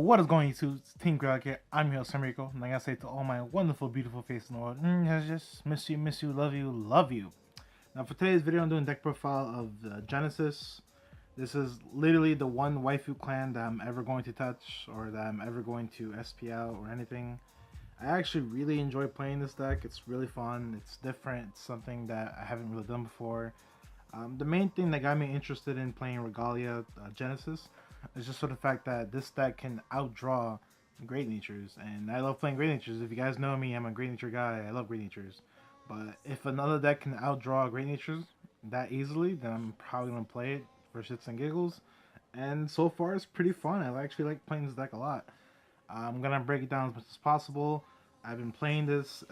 What is going to Team Gradelock here? I'm your host, Rico, and I gotta say to all my wonderful, beautiful face in the world, I just miss you, love you, love you. Now, for today's video, I'm doing deck profile of Genesis. This is literally the one waifu clan that I'm ever going to touch, or that I'm ever going to SP out, or anything. I actually really enjoy playing this deck. It's really fun, it's different, it's something that I haven't really done before. The main thing that got me interested in playing Regalia Genesis is just for the fact that this deck can outdraw Great Natures, and I love playing Great Natures. If you guys know me, I'm a Great Nature guy. I love Great Natures. But if another deck can outdraw Great Natures that easily, then I'm probably gonna play it for shits and giggles. And so far, it's pretty fun. I actually like playing this deck a lot. I'm gonna break it down as much as possible. I've been playing this.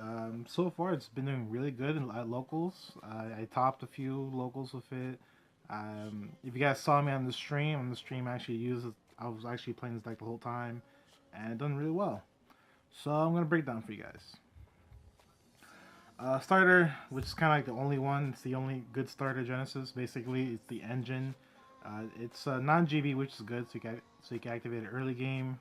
So far, it's been doing really good at locals. I topped a few locals with it. If you guys saw me on the stream, I was actually playing this deck the whole time, and it done really well. So I'm gonna break it down for you guys. Starter, which is kind of like the only one. It's the only good starter Genesis. Basically, it's the engine. It's non-GB, which is good, so you can activate it early game.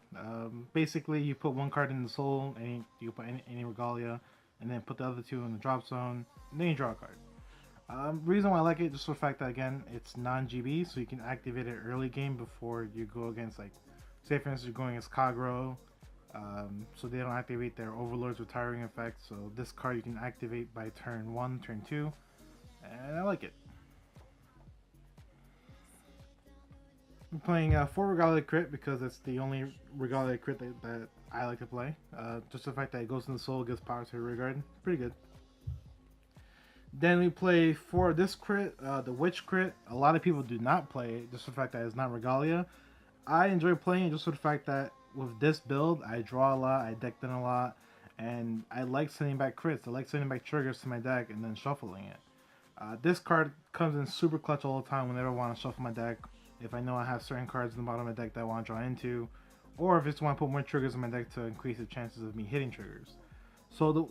Basically, you put one card in the soul, and you put any Regalia, and then put the other two in the drop zone, and then you draw a card. Reason why I like it, just for the fact that again, it's non-GB, so you can activate it early game before you go against, like, say for instance you're going against Kagro, so they don't activate their Overlord's retiring effect. So this card you can activate by turn 1, turn 2, and I like it. I'm playing 4 Regalia crit because it's the only Regalia crit that I like to play. Just the fact that it goes in the soul, gives power to Regard, pretty good. Then we play for this crit, the Witch crit. A lot of people do not play it, just for the fact that it's not Regalia. I enjoy playing it just for the fact that with this build, I draw a lot, I deck in a lot, and I like sending back crits. I like sending back triggers to my deck and then shuffling it. This card comes in super clutch all the time whenever I want to shuffle my deck. If I know I have certain cards in the bottom of my deck that I want to draw into, or if I just want to put more triggers in my deck to increase the chances of me hitting triggers. So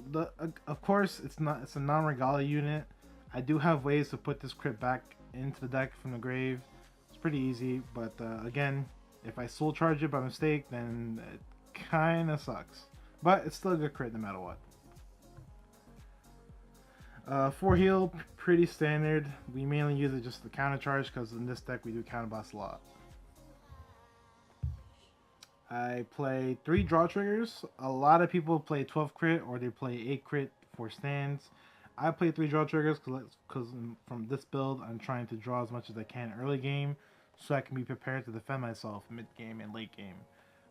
of course it's a non-Regalia unit. I do have ways to put this crit back into the deck from the grave. It's pretty easy, but again, if I soul charge it by mistake, then it kinda sucks. But it's still a good crit no matter what. 4 heal, pretty standard. We mainly use it just to counter charge because in this deck we do counter boss a lot. I play 3 draw triggers. A lot of people play 12 crit or they play 8 crit for stands. I play 3 draw triggers because from this build I'm trying to draw as much as I can early game so I can be prepared to defend myself mid game and late game.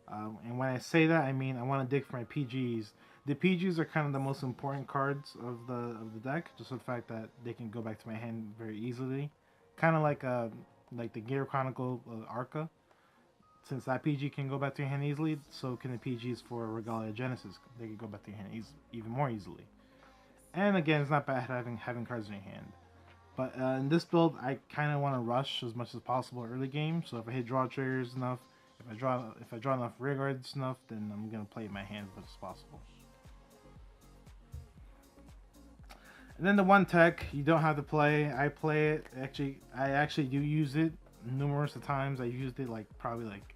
And when I say that, I mean I want to dig for my PGs. The PGs are kind of the most important cards of the deck, just for the fact that they can go back to my hand very easily. Kind of like the Gear Chronicle Arca. Since that PG can go back to your hand easily, so can the PGs for Regalia Genesis. They can go back to your hand even more easily. And again, it's not bad having cards in your hand. But in this build, I kind of want to rush as much as possible early game. So if I hit draw triggers enough, if I draw enough rear guards enough, then I'm gonna play my hand as much as possible. And then the one tech you don't have to play. I play it. I actually do use it numerous of times. I used it like probably like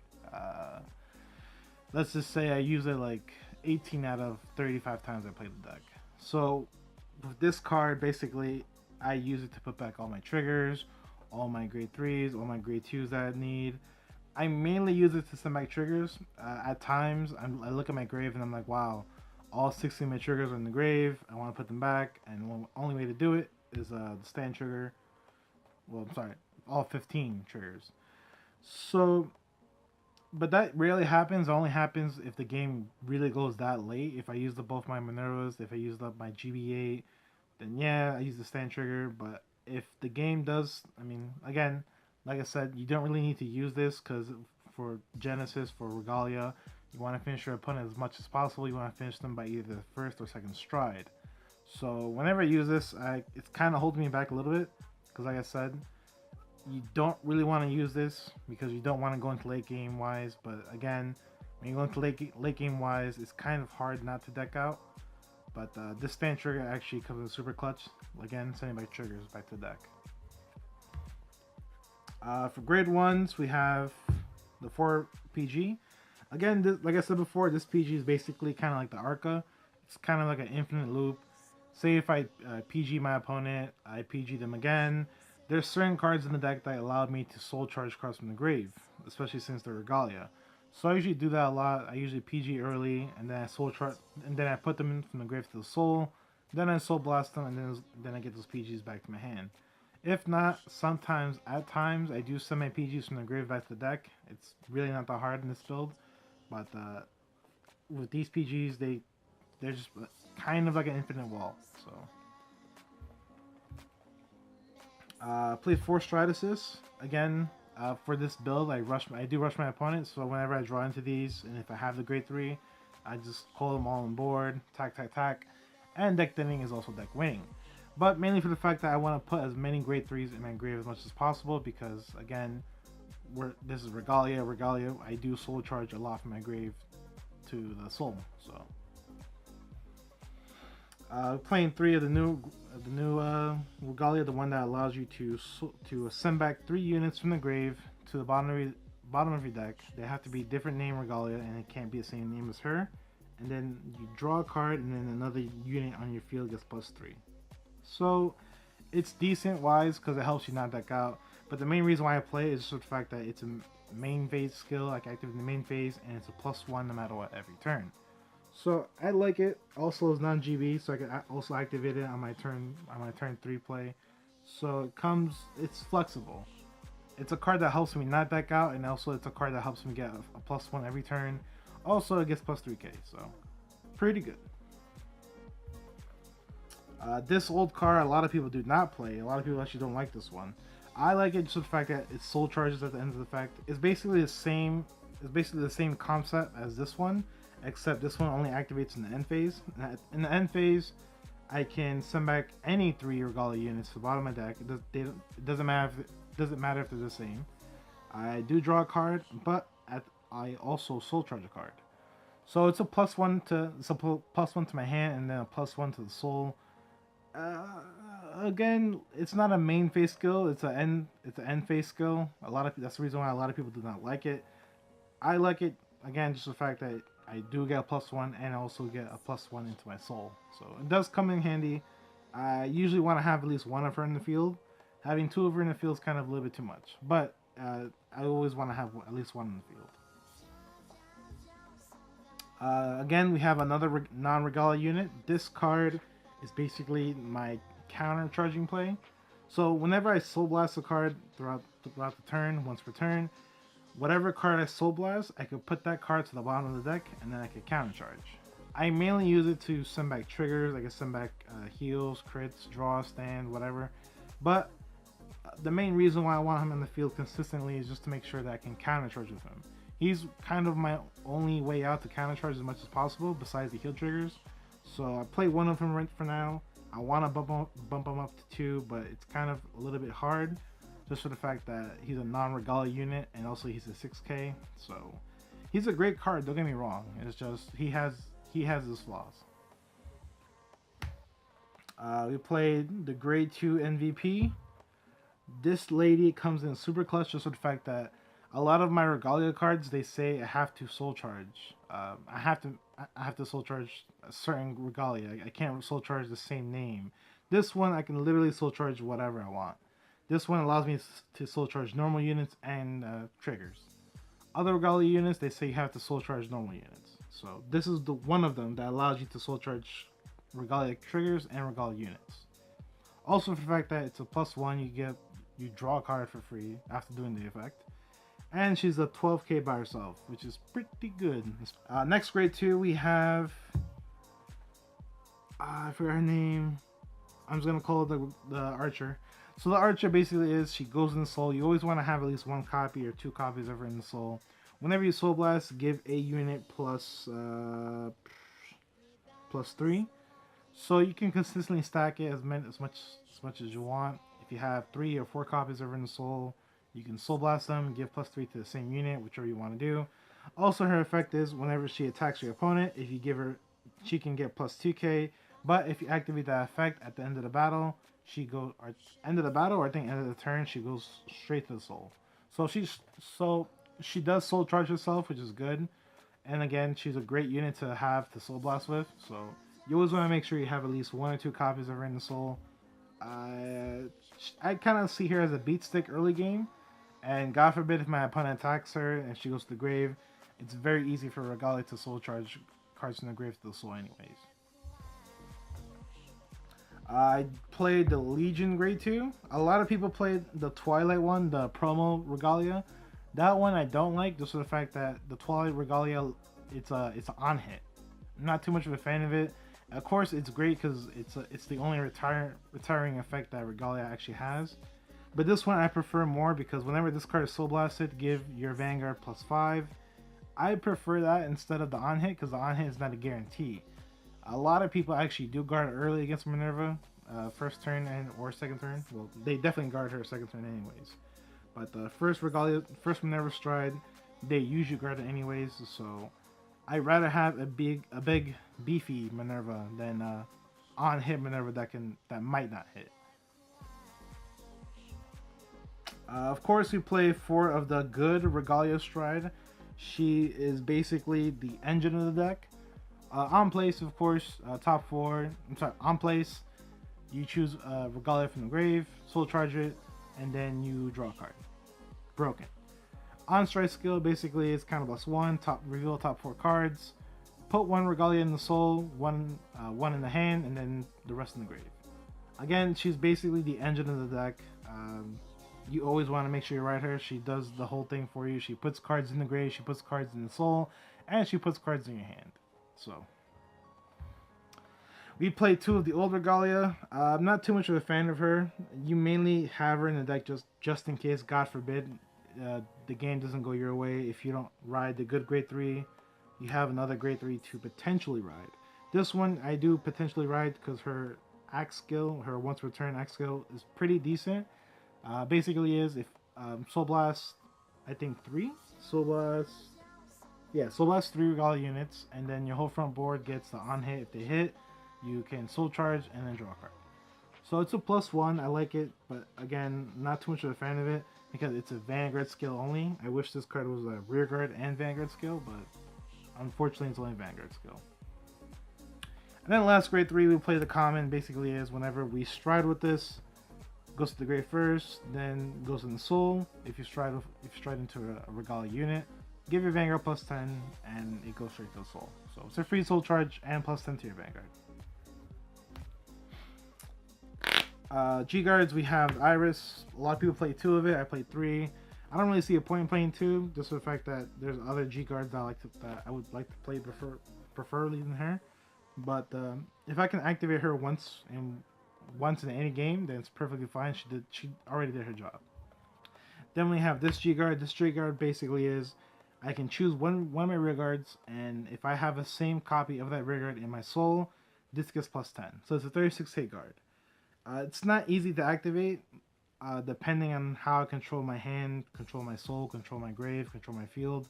let's just say I use it like 18 out of 35 times I played the deck. So with this card, basically I use it to put back all my triggers, all my grade 3s, all my grade 2s that I need. I mainly use it to send back triggers. At times I look at my grave and I'm like, wow, all 60 of my triggers are in the grave. I want to put them back, and the only way to do it is the stand trigger. Well, I'm sorry, all 15 triggers. So, but that rarely happens. It only happens if the game really goes that late. If I used up both my Minervas, if I used up my GB8, then yeah, I use the stand trigger. But if the game does, I mean, again, like I said, you don't really need to use this because for Genesis, for Regalia, you want to finish your opponent as much as possible. You want to finish them by either the first or second stride. So whenever I use this, it kind of holds me back a little bit because, like I said, you don't really want to use this because you don't want to go into late game wise. But again, when you go into late game wise, it's kind of hard not to deck out. But this stand trigger actually comes in super clutch. Again, sending back triggers back to the deck. For grade 1s, we have the 4 PG. Again, this, like I said before, this PG is basically kind of like the Arca. It's kind of like an infinite loop. Say if I PG my opponent, I PG them again. There's certain cards in the deck that allowed me to soul charge cards from the grave, especially since they're Regalia. So I usually do that a lot. I usually PG early, and then I soul charge, and then I put them in from the grave to the soul. Then I soul blast them, and then I get those PGs back to my hand. If not, sometimes at times I do send my PGs from the grave back to the deck. It's really not that hard in this build, but with these PGs, they're just kind of like an infinite wall. So play 4 Stratasys again. For this build, I do rush my opponent, so whenever I draw into these, and if I have the grade 3, I just call them all on board, tack, and deck thinning is also deck winning. But mainly for the fact that I want to put as many grade 3s in my grave as much as possible, because again, this is Regalia, I do soul charge a lot from my grave to the soul, so. Playing 3 of the new Regalia, the one that allows you to send back 3 units from the grave to the bottom of your deck. They have to be different name Regalia, and it can't be the same name as her. And then you draw a card, and then another unit on your field gets +3. So it's decent wise because it helps you not deck out. But the main reason why I play is just the fact that it's a main phase skill. I can activate in the main phase, and it's a +1 no matter what every turn. So I like it. Also, it's non-GB, so I can also activate it on my turn 3 play. So it's flexible. It's a card that helps me not deck out, and also it's a card that helps me get a +1 every turn. Also, it gets +3k, so pretty good. This old card, a lot of people do not play. A lot of people actually don't like this one. I like it just for the fact that it soul charges at the end of the effect. It's basically the same. It's basically the same concept as this one, except this one only activates in the end phase. In the end phase, I can send back any 3 Regalia units to the bottom of my deck. It doesn't matter if they're the same. I do draw a card, but I also soul charge a card. So it's a +1 to my hand, and then a +1 to the soul. Again, it's not a main phase skill. It's an end phase skill. That's the reason why a lot of people do not like it. I like it again, just the fact that I do get a +1 and I also get a +1 into my soul. So it does come in handy. I usually want to have at least 1 of her in the field. Having 2 of her in the field is kind of a little bit too much. But I always want to have at least 1 in the field. Again, we have another non-Regalia unit. This card is basically my counter charging play. So whenever I soul blast a card throughout the turn, once per turn, whatever card I soul blast, I could put that card to the bottom of the deck, and then I could counter charge. I mainly use it to send back triggers. I can send back heals, crits, draw, stand, whatever. But the main reason why I want him in the field consistently is just to make sure that I can counter charge with him. He's kind of my only way out to counter charge as much as possible, besides the heal triggers. So I play 1 of them right for now. I want to bump him up to 2, but it's kind of a little bit hard, just for the fact that he's a non-Regalia unit, and also he's a 6k. So he's a great card. Don't get me wrong. It's just he has his flaws. We played the grade 2 MVP. This lady comes in super clutch, just for the fact that a lot of my Regalia cards, they say I have to soul charge. I have to soul charge a certain Regalia. I can't soul charge the same name. This one, I can literally soul charge whatever I want. This one allows me to soul charge normal units and triggers. Other Regalia units, they say you have to soul charge normal units. So this is the one of them that allows you to soul charge Regalia triggers and Regalia units. Also, for the fact that it's a +1, you draw a card for free after doing the effect. And she's a 12k by herself, which is pretty good. Next grade 2, we have... I forgot her name. I'm just going to call it the Archer. So the Archer basically is, she goes in the soul. You always want to have at least 1 copy or 2 copies of her in the soul. Whenever you soul blast, give a unit +3. So you can consistently stack it as much as you want. If you have 3 or 4 copies of her in the soul, you can soul blast them, give +3 to the same unit, whichever you want to do. Also, her effect is whenever she attacks your opponent, if you give her, she can get +2k. But if you activate that effect at the end of the battle, end of the battle, or I think end of the turn, she goes straight to the soul. So she does soul charge herself, which is good. And again, she's a great unit to have to Soul Blast with. So you always want to make sure you have at least 1 or 2 copies of her in the Soul. I kind of see her as a beat stick early game. And God forbid if my opponent attacks her and she goes to the grave, it's very easy for Regalia to Soul Charge cards from the grave to the Soul anyways. I played the Legion Grade 2. A lot of people played the Twilight one, the promo Regalia. That one I don't like, just for the fact that the Twilight Regalia, it's an on hit. I'm not too much of a fan of it. Of course, it's great because it's the only retiring effect that Regalia actually has. But this one I prefer more because whenever this card is Soul Blasted, give your Vanguard +5. I prefer that instead of the on hit because the on hit is not a guarantee. A lot of people actually do guard early against Minerva, first turn or second turn. Well, they definitely guard her second turn anyways. But the first Minerva stride, they usually guard it anyways. So I'd rather have a big beefy Minerva than on hit Minerva that might not hit. Of course, we play 4 of the good Regalia stride. She is basically the engine of the deck. On place, of course, top 4. On place, you choose Regalia from the grave, Soul Charge it, and then you draw a card. Broken. On strike skill, basically, it's kind of +1. Reveal top 4 cards. Put 1 Regalia in the soul, one in the hand, and then the rest in the grave. Again, she's basically the engine of the deck. You always want to make sure you ride her. She does the whole thing for you. She puts cards in the grave, she puts cards in the soul, and she puts cards in your hand. So we played 2 of the old Regalia. I'm not too much of a fan of her. You mainly have her in the deck just in case, God forbid, the game doesn't go your way. If you don't ride the good grade 3, you have another grade 3 to potentially ride. This one I do potentially ride because her axe skill, her once return axe skill, is pretty decent. Basically is if Soul Blast, I think 3? Soul Blast 3 Regalia units, and then your whole front board gets the on hit. If they hit, you can Soul Charge and then draw a card. So it's a +1. I like it, but again, not too much of a fan of it because it's a Vanguard skill only. I wish this card was a Rearguard and Vanguard skill, but unfortunately it's only Vanguard skill. And then last grade 3, we play the common. Basically is whenever we stride with this, goes to the grave first, then goes in the soul. If you stride into a Regalia unit, give your Vanguard +10, and it goes straight to the soul. So it's a free Soul Charge and +10 to your Vanguard. G guards, we have Iris. A lot of people play 2 of it. I played 3. I don't really see a point in playing 2, just for the fact that there's other G guards that I would like to play preferably than her. But if I can activate her once in any game, then it's perfectly fine. She already did her job. Then we have this G guard. This G guard basically is I can choose one of my rear guards, and if I have the same copy of that rear guard in my soul, this gets +10. So it's a 36 hit guard. It's not easy to activate, depending on how I control my hand, control my soul, control my grave, control my field.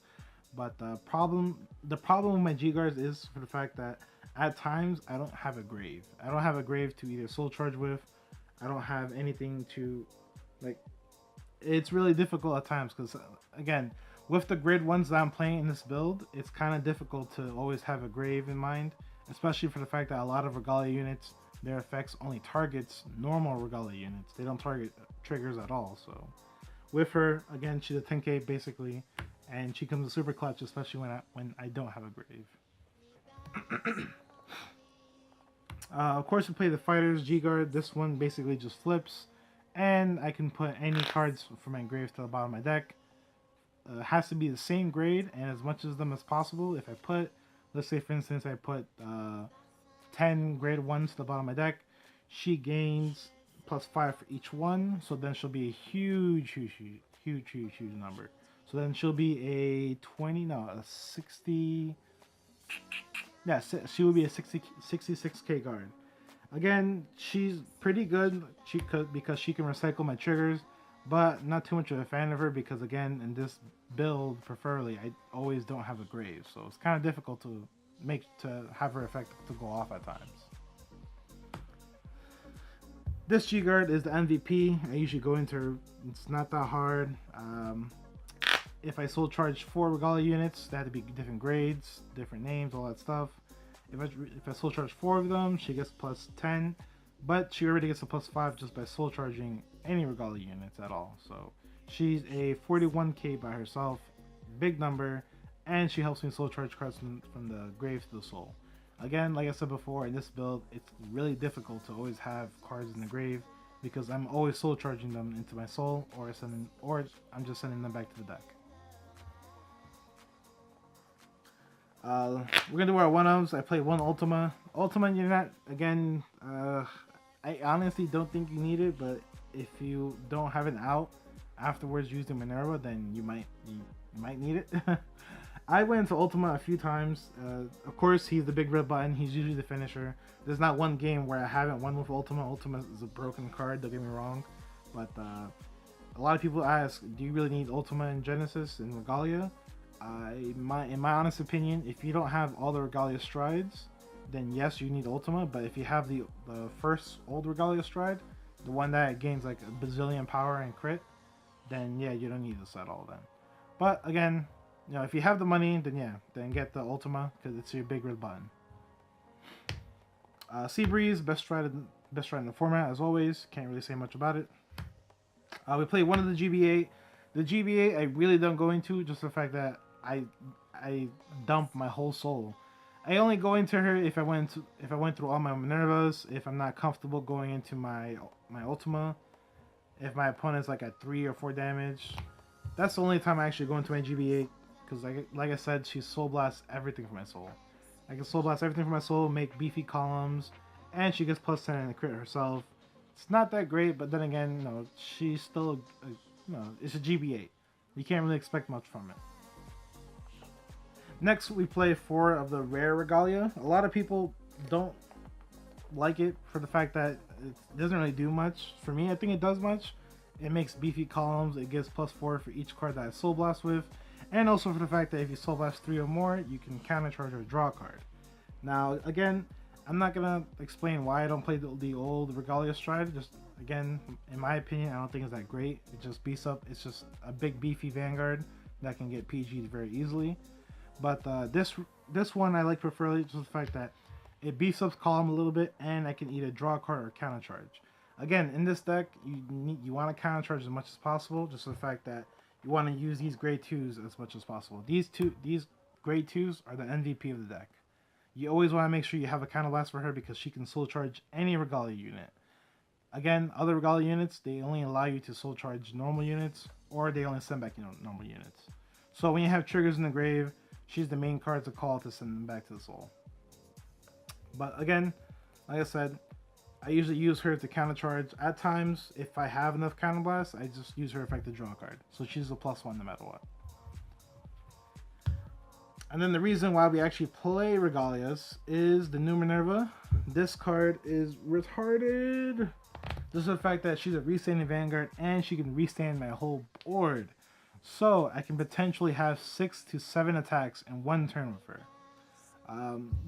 But the problem with my G guards is for the fact that at times I don't have a grave. I don't have a grave to either Soul Charge with. I don't have anything to, like, it's really difficult at times because, again, with the grade 1s that I'm playing in this build, it's kind of difficult to always have a grave in mind, especially for the fact that a lot of Regalia units, their effects only targets normal Regalia units. They don't target triggers at all. So with her, again, she's a 10k basically, and she comes a super clutch, especially when I don't have a grave. Of course, we play the Fighters G guard. This one basically just flips, and I can put any cards from my grave to the bottom of my deck. Has to be the same grade and as much of them as possible. If I put, let's say for instance, I put 10 grade 1s to the bottom of my deck, she gains +5 for each one, so then she'll be a huge number. So then she'll be a 60, yeah, she will be a 66k guard. Again, she's pretty good because she can recycle my triggers, but not too much of a fan of her because, again, in this build, preferably, I always don't have a grave, so it's kind of difficult to have her effect to go off at times. This G-Guard is the MVP. I usually go into her. It's not that hard. if I soul charge 4 Regalia units, they had to be different grades, different names, all that stuff. If I soul charge 4 of them, she gets plus 10, but she already gets a plus 5 just by soul charging any Regalia units at all. So she's a 41k by herself, big number, and she helps me soul charge cards from the grave to the soul. Again, like I said before, in this build, it's really difficult to always have cards in the grave because I'm always soul charging them into my soul, or I'm just sending them back to the deck. We're gonna do our 1-ofs. I play 1 Ultima. Ultima, you're not, again, I honestly don't think you need it, but if you don't have an out afterwards using Minerva, then you might need it. I went into Ultima a few times. Of course, he's the big red button. He's usually the finisher. There's not one game where I haven't won with Ultima. Ultima is a broken card, don't get me wrong. But a lot of people ask, do you really need Ultima in Genesis and Regalia? In my honest opinion, if you don't have all the Regalia strides, then yes, you need Ultima. But if you have the first old Regalia stride, the one that gains like a bazillion power and crit, then yeah, you don't need this at all then. But again, you know, if you have the money, then yeah, then get the Ultima because it's your big red button. Seabreeze, best stride in the format as always. Can't really say much about it. We play 1 of the GBA. The GBA I really don't go into, just the fact that I dump my whole soul. I only go into her if I went through all my Minervas, if I'm not comfortable going into my Ultima, if my opponent's like at 3 or 4 damage. That's the only time I actually go into my GBA, because like I said, she soul blasts everything for my soul. I can soul blast everything for my soul, make beefy columns, and she gets plus 10 in the crit herself. It's not that great, but then again, you know, she's still it's a GBA. You can't really expect much from it. Next, we play 4 of the rare Regalia. A lot of people don't like it for the fact that it doesn't really do much. For me, I think it does much. It makes beefy columns. It gives plus 4 for each card that I soul blast with, and also for the fact that if you soul blast 3 or more, you can counter charge or draw a card. Now, again, I'm not gonna explain why I don't play the old Regalia stride. Just again, in my opinion, I don't think it's that great. It just beefs up. It's just a big beefy Vanguard that can get PG'd very easily. But this one I like preferably just the fact that it beefs up column a little bit, and I can either draw a card or counter charge. Again, in this deck, you want to counter charge as much as possible, just the fact that you want to use these grade 2s as much as possible. These grade 2s are the MVP of the deck. You always want to make sure you have a counter blast for her because she can soul charge any Regalia unit. Again, other Regalia units, they only allow you to soul charge normal units, or they only send back normal units. So when you have triggers in the grave, she's the main card to call to send them back to the soul. But again, like I said, I usually use her to counter charge. At times, if I have enough counter blasts, I just use her effect to draw a card. So she's a +1 no matter what. And then the reason why we actually play Regalias is the new Minerva. This card is retarded. Just the fact that she's a re-standing Vanguard and she can re-stand my whole board. So I can potentially have 6 to 7 attacks in 1 turn with her.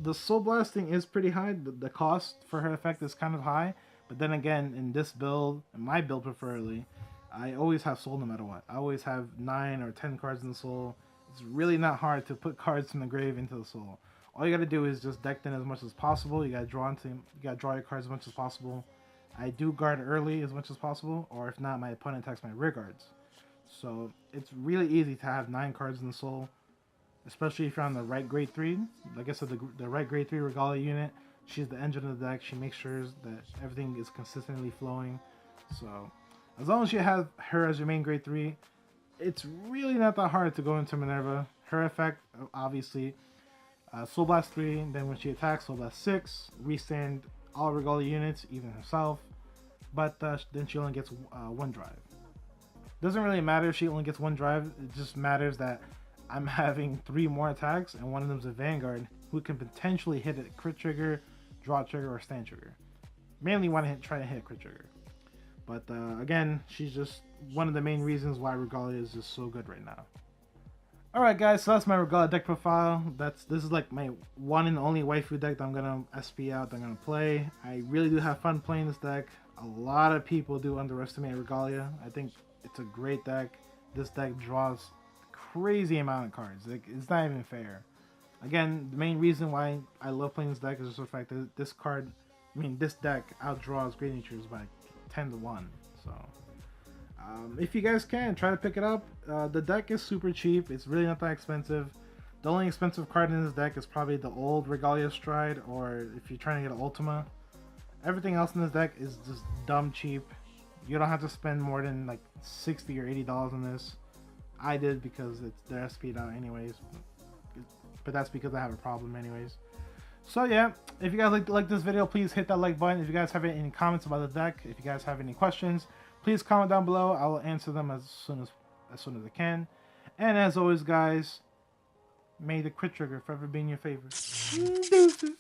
The soul blasting is pretty high. The cost for her effect is kind of high. But then again, in this build, in my build preferably, I always have soul no matter what. I always have 9 or 10 cards in the soul. It's really not hard to put cards from the grave into the soul. All you gotta do is just deck them as much as possible. You gotta draw your cards as much as possible. I do guard early as much as possible, or if not, my opponent attacks my rear guards. So it's really easy to have 9 cards in the soul, especially if you're on the right grade 3. Like I said, the right grade 3 Regalia unit, she's the engine of the deck. She makes sure that everything is consistently flowing. So as long as you have her as your main grade 3, it's really not that hard to go into Minerva. Her effect, obviously, Soul Blast 3, then when she attacks, Soul Blast 6, restand all Regalia units, even herself, but then she only gets 1 drive. Doesn't really matter if she only gets 1 drive, it just matters that I'm having 3 more attacks, and one of them is a Vanguard, who can potentially hit a crit trigger, draw trigger, or stand trigger. Mainly want to try to hit a crit trigger. But again, she's just one of the main reasons why Regalia is just so good right now. Alright guys, so that's my Regalia deck profile. This is like my one and only waifu deck that I'm gonna SP out, that I'm gonna play. I really do have fun playing this deck. A lot of people do underestimate Regalia. I think it's a great deck. This deck draws crazy amount of cards. Like, it's not even fair. Again, the main reason why I love playing this deck is just the fact that this deck outdraws Great Natures by 10 to 1. So, if you guys can, try to pick it up. The deck is super cheap. It's really not that expensive. The only expensive card in this deck is probably the old Regalia Stride, or if you're trying to get an Ultima. Everything else in this deck is just dumb cheap. You don't have to spend more than like $60 or $80 on this. I did because they're SP'd out anyways. But that's because I have a problem anyways. So yeah, if you guys like this video, please hit that like button. If you guys have any comments about the deck, if you guys have any questions, please comment down below. I will answer them as soon as I can. And as always, guys, may the crit trigger forever be in your favor. Deuces.